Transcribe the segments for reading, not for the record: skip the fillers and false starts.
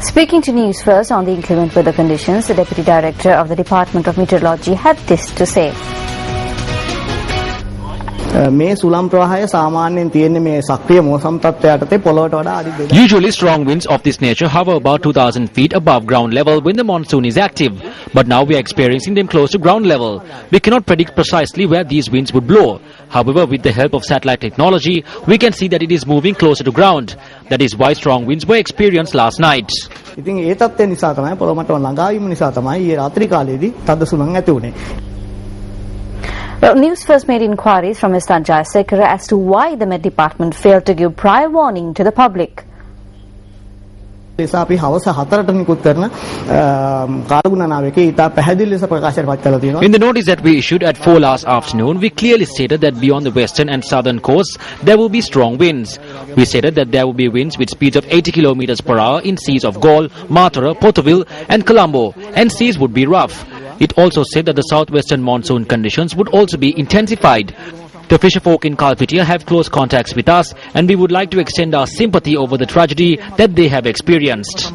Speaking to News First on the inclement weather conditions, the Deputy Director of the Department of Meteorology had this to say. Usually strong winds of this nature hover about 2,000 feet above ground level when the monsoon is active. But now we are experiencing them close to ground level. We cannot predict precisely where these winds would blow. However, with the help of satellite technology, we can see that it is moving closer to ground. That is why strong winds were experienced last night. Well, News First made inquiries from Mr. Jayasekara as to why the Met Department failed to give prior warning to the public. In the notice that we issued at 4 last afternoon, we clearly stated that beyond the western and southern coasts, there will be strong winds. We stated that there will be winds with speeds of 80 km per hour in seas of Galle, Matara, Portoville and Colombo, and seas would be rough. It also said that the southwestern monsoon conditions would also be intensified. The fisherfolk in Kalpitia have close contacts with us, and we would like to extend our sympathy over the tragedy that they have experienced.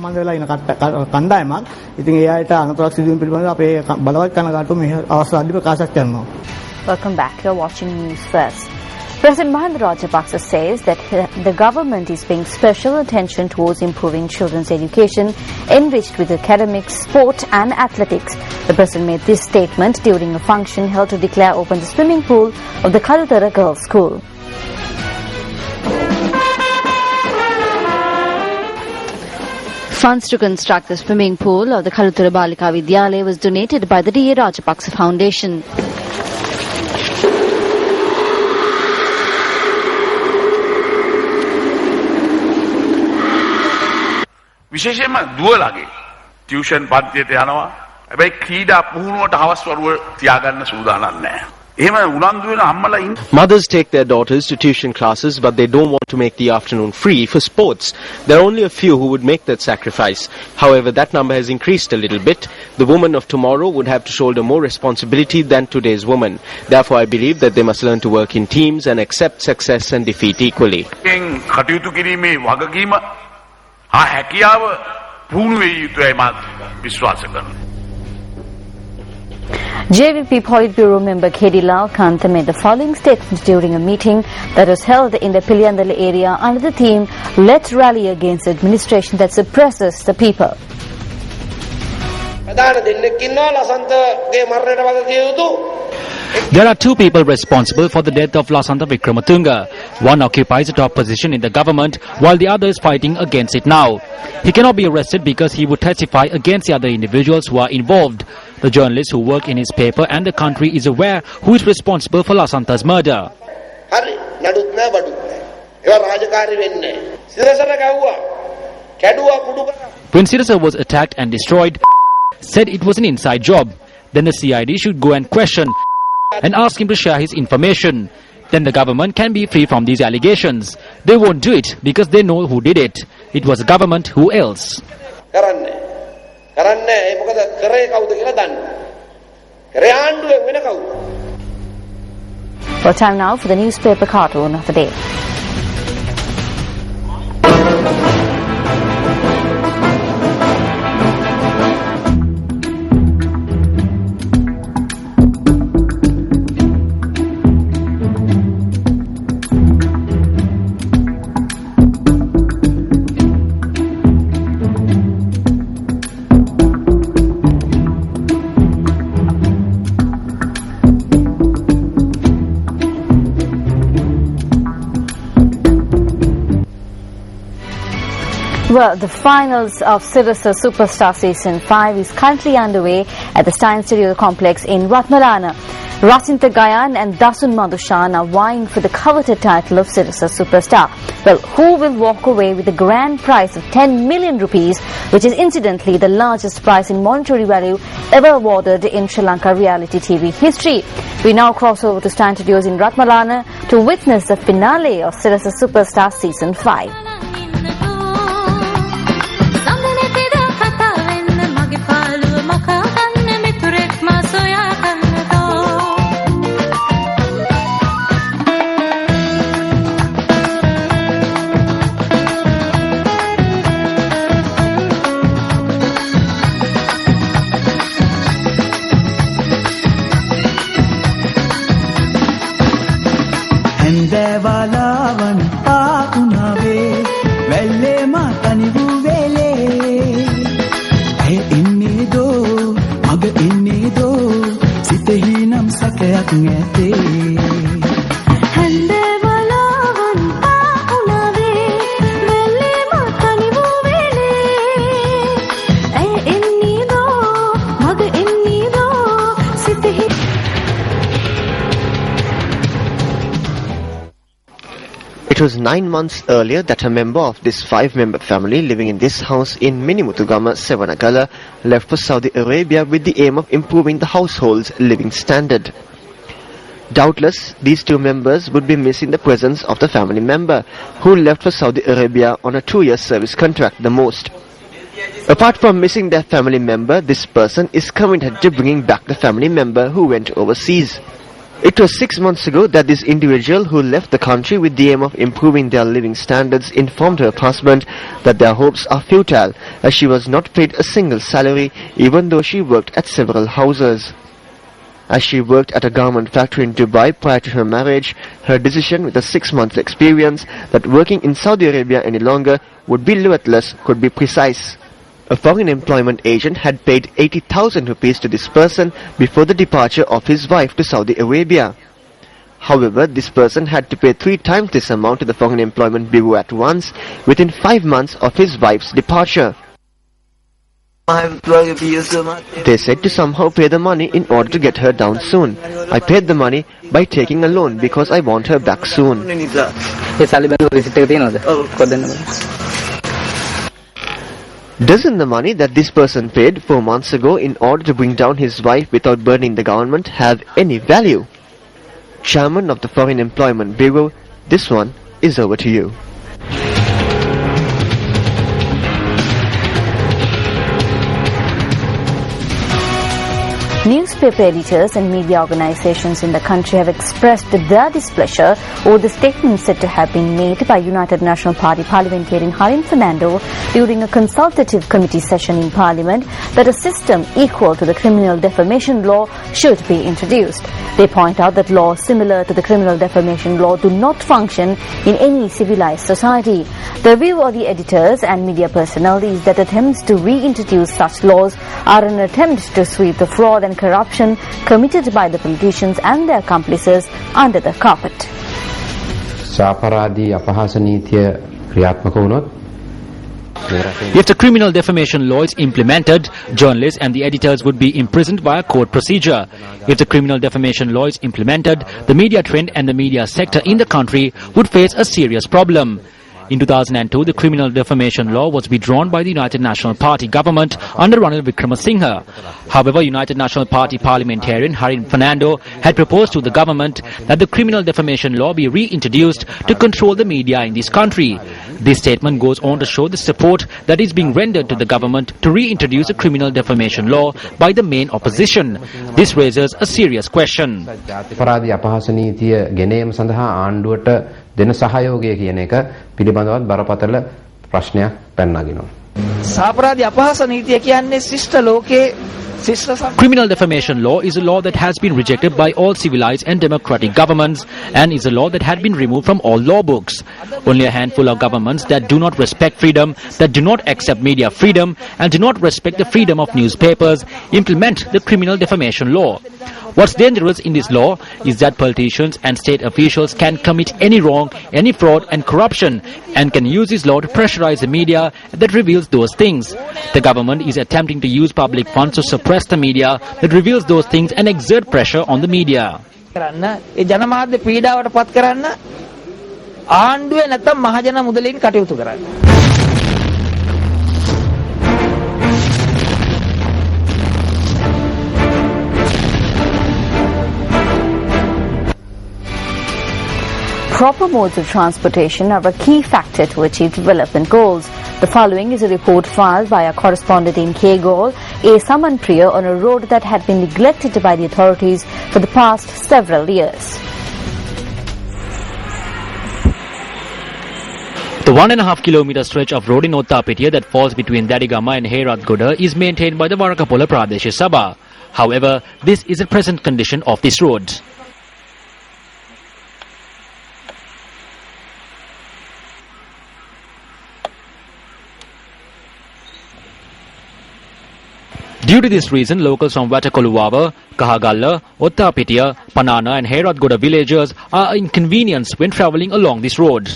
Welcome back. You're watching News First. President Mahinda Rajapaksa says that the government is paying special attention towards improving children's education, enriched with academics, sport and athletics. The president made this statement during a function held to declare open the swimming pool of the Kalutara Girls' School. Funds to construct the swimming pool of the Kalutara Balika Vidyalaya was donated by the D.A. Rajapaksa Foundation. විශේෂයෙන්ම දුවලගේ tuition පන්තියට යනවා. හැබැයි ක්‍රීඩා පුහුණුවට අවශ්‍ය වරුව තියාගන්න සූදානම් නැහැ. එහෙම උනන්දු වෙන අම්මලා ඉන්න. Mothers take their daughters to tuition classes, but they don't want to make the afternoon free for sports. There are only a few who would make that sacrifice. However, that number has increased a little bit. The women of tomorrow would have to shoulder more responsibility than today's women. Therefore, I believe that they must learn to work in teams and accept success and defeat equally. කටයුතු කිරීමේ වගකීම හැකියාව පුහුණු වෙ යුතුයි මම විශ්වාස කරනවා. JVP Politburo member K.D. Lal Kanta made the following statement during a meeting that was held in the Piliyandala area under the theme Let's Rally Against Administration That Suppresses the People. There are two people responsible for the death of Lasantha Wickrematunge. One occupies a top position in the government, while the other is fighting against it now. He cannot be arrested because he would testify against the other individuals who are involved. The journalist who work in his paper and the country is aware who is responsible for Lasantha's murder. When Sirasa was attacked and destroyed, said it was an inside job. Then the CID should go and question and ask him to share his information. Then the government can be free from these allegations. They won't do it because they know who did it. It was the government. Who else? Well, time now for the newspaper cartoon of the day. Well, the finals of Sirasa Superstar Season 5 is currently underway at the Stein Studio Complex in Ratmalana. Rasinta Gayan and Dasun Madhushan are vying for the coveted title of Sirasa Superstar. Well, who will walk away with the grand prize of 10 million rupees, which is incidentally the largest prize in monetary value ever awarded in Sri Lanka reality TV history? We now cross over to Stein Studios in Ratmalana to witness the finale of Sirasa Superstar Season 5. It was 9 months earlier that a member of this 5-member family living in this house in Minimutugama, Sevanagala, left for Saudi Arabia with the aim of improving the household's living standard. Doubtless, these 2 members would be missing the presence of the family member, who left for Saudi Arabia on a 2-year service contract the most. Apart from missing their family member, this person is committed to bringing back the family member who went overseas. It was 6 months ago that this individual who left the country with the aim of improving their living standards informed her husband that their hopes are futile, as she was not paid a single salary even though she worked at several houses. As she worked at a garment factory in Dubai prior to her marriage, her decision with a 6 months experience that working in Saudi Arabia any longer would be limitless could be precise. A foreign employment agent had paid 80,000 rupees to this person before the departure of his wife to Saudi Arabia. However, this person had to pay 3 times this amount to the Foreign Employment Bureau at once within 5 months of his wife's departure. They said to somehow pay the money in order to get her down soon. I paid the money by taking a loan because I want her back soon. Doesn't the money that this person paid 4 months ago in order to bring down his wife without burdening the government have any value? Chairman of the Foreign Employment Bureau, this one is over to you. Newspaper editors and media organizations in the country have expressed their displeasure over the statement said to have been made by United National Party parliamentarian Harin Fernando during a consultative committee session in Parliament that a system equal to the criminal defamation law should be introduced. They point out that laws similar to the criminal defamation law do not function in any civilized society. The view of the editors and media personnel is that attempts to reintroduce such laws are an attempt to sweep the fraud and corruption committed by the politicians and their accomplices under the carpet. If the criminal defamation law is implemented, journalists and the editors would be imprisoned by a court procedure. If the criminal defamation law is implemented, the media trend and the media sector in the country would face a serious problem. In 2002, the criminal defamation law was withdrawn by the United National Party government under Ranil Wickremesinghe. However, United National Party parliamentarian Harin Fernando had proposed to the government that the criminal defamation law be reintroduced to control the media in this country. This statement goes on to show the support that is being rendered to the government to reintroduce a criminal defamation law by the main opposition. This raises a serious question. දෙන සහයෝගය කියන එක පිළිබඳවත් බරපතල ප්‍රශ්නයක් පැනනගිනවා. සාපරාධි අපහාස නීතිය කියන්නේ ශිෂ්ට ලෝකයේ Criminal defamation law is a law that has been rejected by all civilized and democratic governments and is a law that had been removed from all law books. Only a handful of governments that do not respect freedom, that do not accept media freedom and do not respect the freedom of newspapers implement the criminal defamation law. What's dangerous in this law is that politicians and state officials can commit any wrong, any fraud and corruption and can use this law to pressurize the media that reveals those things. The government is attempting to use public funds to suppress the media that reveals those things and exert pressure on the media. ඒ ජනමාධ්‍ය පීඩාවට පත් කරන්න ආණ්ඩුවේ නැත්නම් මහජන මුදලින් කටයුතු කරන්න. Proper modes of transportation are a key factor to achieve development goals. The following is a report filed by our correspondent in Kegol, A. Samanpriya, on a road that had been neglected by the authorities for the past several years. The 1.5 kilometer stretch of road in Ottapitiya that falls between Dadigama and Heratgoda is maintained by the Varakapola Pradesh Sabha. However, this is the present condition of this road. Due to this reason, locals from Watakoluwawa, Kahagalla, Ottapitiya, Panana and Heratgoda villagers are inconvenienced when travelling along this road.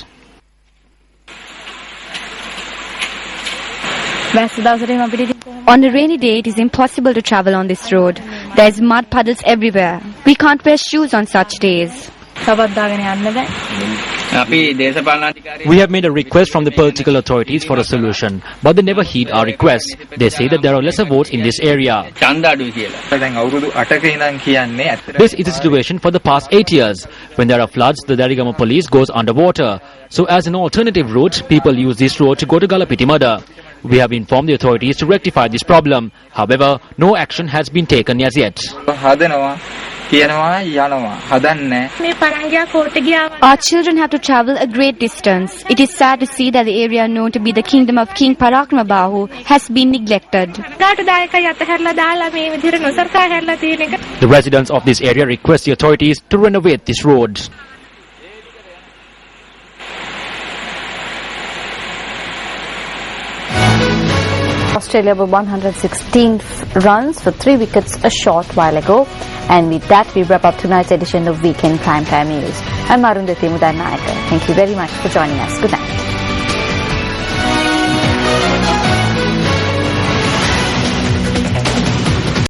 On a rainy day, it is impossible to travel on this road. There is mud puddles everywhere. We can't wear shoes on such days. We have made a request from the political authorities for a solution, but they never heed our requests. They say that there are lesser votes in this area. This is the situation for the past 8 years. When there are floods, the Darigama police goes underwater. So as an alternative route, people use this road to go to Galapitimada. We have informed the authorities to rectify this problem. However, no action has been taken as yet. Our children have to travel a great distance. It is sad to see that the area known to be the kingdom of King Parakramabahu has been neglected. The residents of this area request the authorities to renovate this road. Australia were 116 runs for 3 wickets a short while ago. And with that, we wrap up tonight's edition of Weekend Primetime News. I'm Arundhati Mudanayaka. Thank you very much for joining us. Good night.